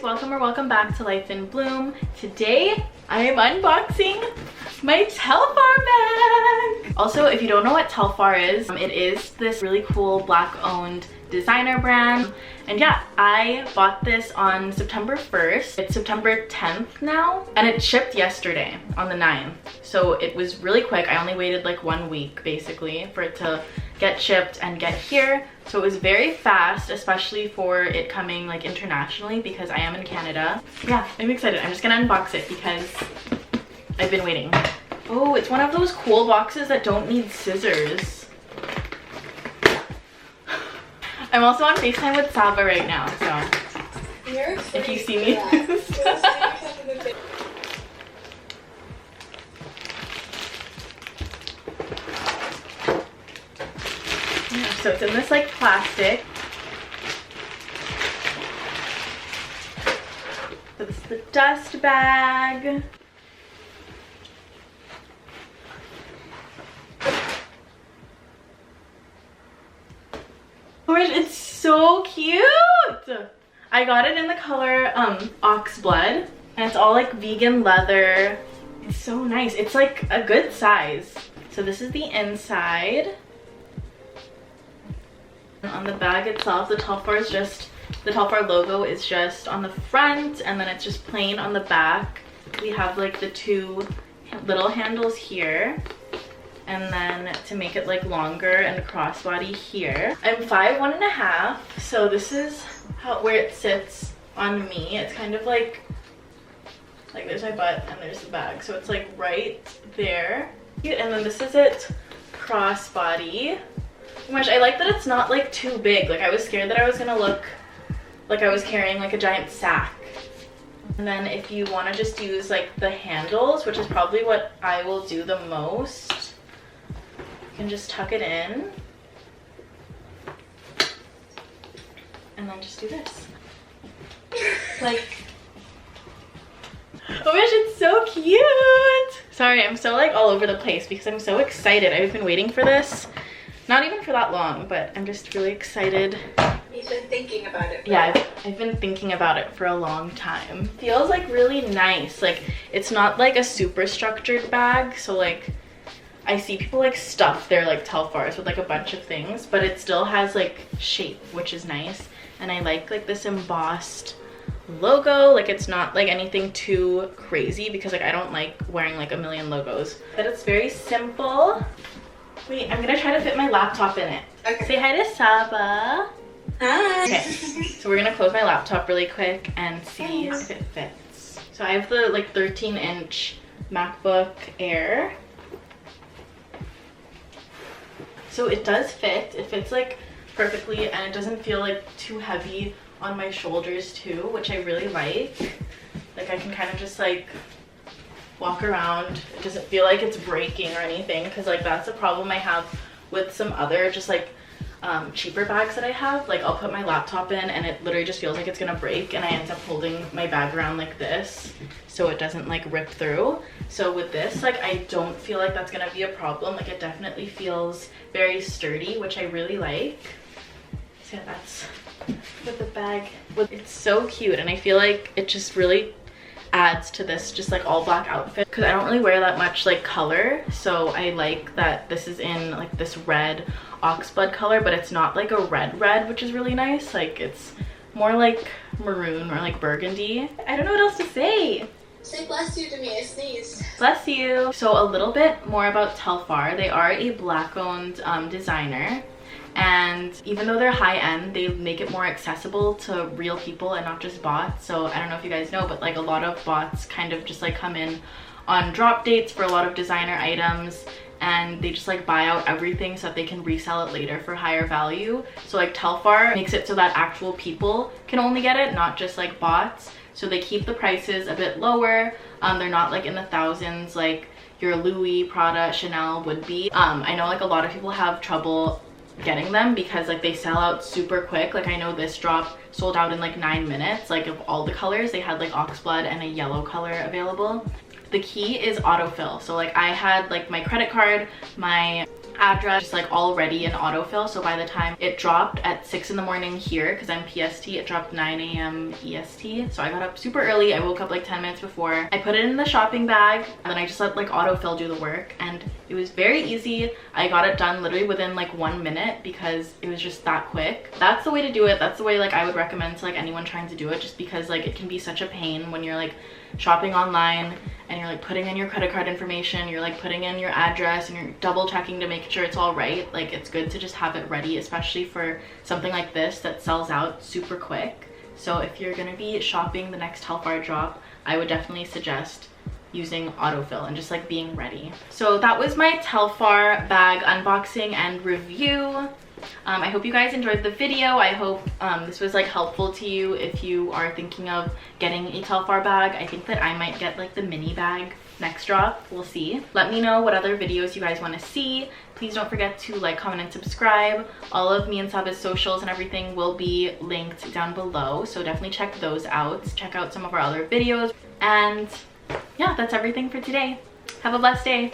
welcome or welcome back to Life in Bloom. Today I am unboxing my Telfar bag. Also, if you don't know what Telfar is, it is this really cool black owned designer brand. And yeah, I bought this on September 1st. It's September 10th now, and it shipped yesterday on the 9th. So it was really quick. I only waited like 1 week basically for it to get shipped and get here. So it was very fast, especially for it coming like internationally because I am in Canada. Yeah, I'm excited. I'm just gonna unbox it because I've been waiting. Oh, it's one of those cool boxes that don't need scissors. I'm also on FaceTime with Saba right now, so if you see me do stuff. So it's in this like plastic. So this is the dust bag. Gosh, it's so cute! I got it in the color Oxblood, and it's all like vegan leather. It's so nice. It's like a good size. So this is the inside. On the bag itself, the Telfar logo is just on the front, and then it's just plain on the back. We have like the two little handles here, and then to make it like longer and crossbody here. I'm 5'1½", so this is where it sits on me. It's kind of like there's my butt and there's the bag, so it's like right there. And then this is it crossbody. Gosh, I like that it's not like too big. Like I was scared that I was gonna look like I was carrying like a giant sack. And then if you want to just use like the handles, which is probably what I will do the most, you can just tuck it in and then just do this. Like, oh my gosh, it's so cute. Sorry, I'm so like all over the place because I'm so excited. I've been waiting for this. Not even for that long, but I'm just really excited. You've been thinking about it. Yeah, I've been thinking about it for a long time. Feels like really nice. Like it's not like a super structured bag. So like I see people like stuff their like Telfars with like a bunch of things, but it still has like shape, which is nice. And I like this embossed logo. Like it's not like anything too crazy because like I don't like wearing like a million logos. But it's very simple. Wait, I'm gonna try to fit my laptop in it. Okay. Say hi to Saba. Hi. Okay, so we're gonna close my laptop really quick and see if it fits. So I have the like 13-inch MacBook Air. So it does fit. It fits like perfectly, and it doesn't feel like too heavy on my shoulders too, which I really like. Like I can kind of just like walk around. It doesn't feel like it's breaking or anything, because like that's a problem I have with some other just like cheaper bags that I have. Like I'll put my laptop in and it literally just feels like it's gonna break, and I end up holding my bag around like this so it doesn't like rip through. So with this, like I don't feel like that's gonna be a problem. Like it definitely feels very sturdy, which I really like. So yeah, that's what the bag, it's so cute, and I feel like it just really adds to this just like all black outfit because I don't really wear that much like color. So I like that this is in like this red Oxblood color, but it's not like a red, which is really nice. Like it's more like maroon or like burgundy. I don't know what else to say. Say bless you to me, I sneezed. Bless you. So a little bit more about Telfar. They are a black owned designer. And even though they're high-end, they make it more accessible to real people and not just bots. So I don't know if you guys know, but like a lot of bots kind of just like come in on drop dates for a lot of designer items, and they just like buy out everything so that they can resell it later for higher value. So like Telfar makes it so that actual people can only get it, not just like bots. So they keep the prices a bit lower. They're not like in the thousands like your Louis, Prada, Chanel would be. I know like a lot of people have trouble getting them because like they sell out super quick. Like I know this drop sold out in like 9 minutes. Like of all the colors, they had like Oxblood and a yellow color available. The key is autofill. So like I had like my credit card, my address just like already in autofill, so by the time it dropped at 6 in the morning here, because I'm PST, it dropped 9 a.m. EST, so I got up super early. I woke up like 10 minutes before. I put it in the shopping bag and then I just let like autofill do the work, and it was very easy. I got it done literally within like 1 minute because it was just that quick. That's the way to do it. That's the way like I would recommend to like anyone trying to do it, just because like it can be such a pain when you're like shopping online and you're like putting in your credit card information, you're like putting in your address, and you're double checking to make sure it's all right. Like, it's good to just have it ready, especially for something like this that sells out super quick. So if you're gonna be shopping the next Telfar drop, I would definitely suggest using autofill and just like being ready. So that was my Telfar bag unboxing and review. I hope you guys enjoyed the video. I hope this was like helpful to you if you are thinking of getting a Telfar bag. I think that I might get like the mini bag next drop. We'll see. Let me know what other videos you guys want to see. Please don't forget to like, comment, and subscribe. All of me and Saba's socials and everything will be linked down below, so definitely check those out. Check out some of our other videos. And yeah, that's everything for today. Have a blessed day.